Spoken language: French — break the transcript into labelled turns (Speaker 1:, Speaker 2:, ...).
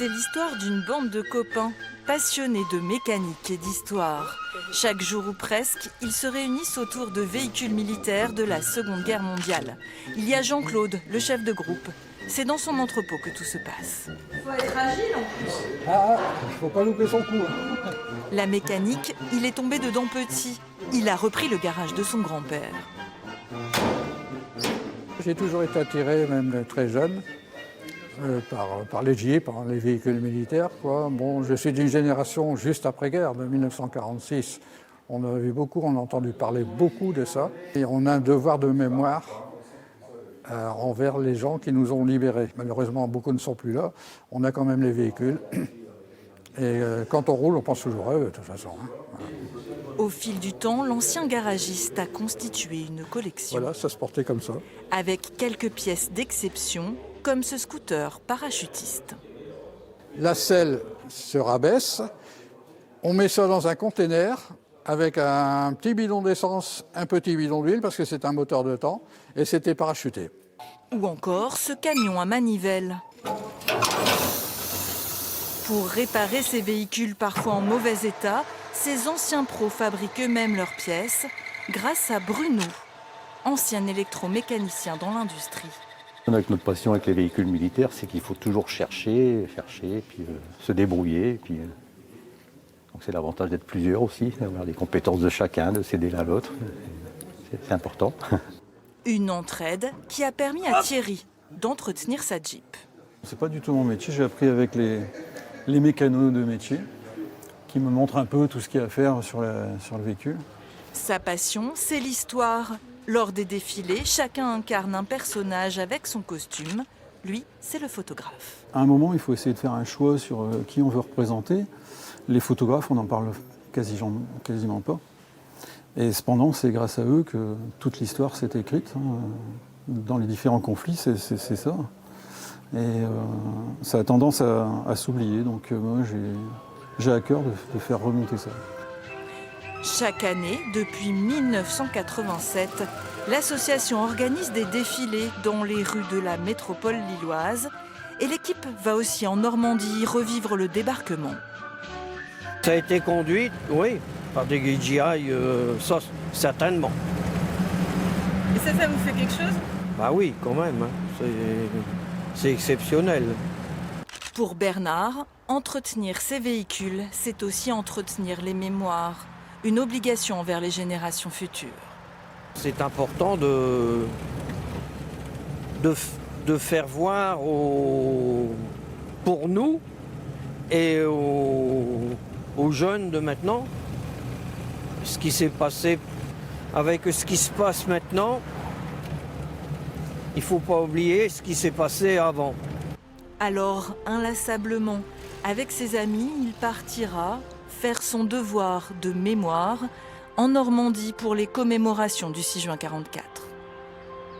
Speaker 1: C'est l'histoire d'une bande de copains, passionnés de mécanique et d'histoire. Chaque jour ou presque, ils se réunissent autour de véhicules militaires de la Seconde Guerre mondiale. Il y a Jean-Claude, le chef de groupe. C'est dans son entrepôt que tout se passe.
Speaker 2: Il faut être agile en plus.
Speaker 3: Il faut pas louper son coup.
Speaker 1: La mécanique, il est tombé dedans petit. Il a repris le garage de son grand-père.
Speaker 3: J'ai toujours été attiré, même très jeune, par les jeeps, par les véhicules militaires, quoi. Bon, je suis d'une génération juste après-guerre, de 1946. On a vu beaucoup, on a entendu parler beaucoup de ça. Et on a un devoir de mémoire envers les gens qui nous ont libérés. Malheureusement, beaucoup ne sont plus là. On a quand même les véhicules. Et quand on roule, on pense toujours à eux, de toute façon. Voilà.
Speaker 1: Au fil du temps, l'ancien garagiste a constitué une collection.
Speaker 3: Voilà, ça se portait comme ça.
Speaker 1: Avec quelques pièces d'exception, comme ce scooter parachutiste.
Speaker 3: La selle se rabaisse, on met ça dans un container avec un petit bidon d'essence, un petit bidon d'huile, parce que c'est un moteur de temps, et c'était parachuté.
Speaker 1: Ou encore ce camion à manivelle. Pour réparer ces véhicules parfois en mauvais état, ces anciens pros fabriquent eux-mêmes leurs pièces grâce à Bruno, ancien électromécanicien dans l'industrie.
Speaker 4: Avec notre passion avec les véhicules militaires, c'est qu'il faut toujours chercher, puis se débrouiller. Donc c'est l'avantage d'être plusieurs aussi, d'avoir les compétences de chacun, de s'aider l'un à l'autre. C'est important.
Speaker 1: Une entraide qui a permis à Thierry d'entretenir sa Jeep.
Speaker 5: C'est pas du tout mon métier, j'ai appris avec les mécanos de métier qui me montrent un peu tout ce qu'il y a à faire sur le véhicule.
Speaker 1: Sa passion, c'est l'histoire. Lors des défilés, chacun incarne un personnage avec son costume. Lui, c'est le photographe.
Speaker 5: À un moment, il faut essayer de faire un choix sur qui on veut représenter. Les photographes, on n'en parle quasiment pas. Et cependant, c'est grâce à eux que toute l'histoire s'est écrite. Dans les différents conflits, c'est ça. Et ça a tendance à s'oublier. Donc moi, j'ai à cœur de faire remonter ça.
Speaker 1: Chaque année, depuis 1987, l'association organise des défilés dans les rues de la métropole lilloise. Et l'équipe va aussi en Normandie revivre le débarquement.
Speaker 6: Ça a été conduit, oui, par des GI, ça, certainement.
Speaker 2: Et ça vous fait quelque chose?
Speaker 6: Bah oui, quand même, hein. C'est exceptionnel.
Speaker 1: Pour Bernard, entretenir ses véhicules, c'est aussi entretenir les mémoires. Une obligation envers les générations futures.
Speaker 6: C'est important de faire voir pour nous et aux jeunes de maintenant ce qui s'est passé avec ce qui se passe maintenant. Il ne faut pas oublier ce qui s'est passé avant.
Speaker 1: Alors, inlassablement, avec ses amis, il partira faire son devoir de mémoire en Normandie pour les commémorations du 6 juin 1944.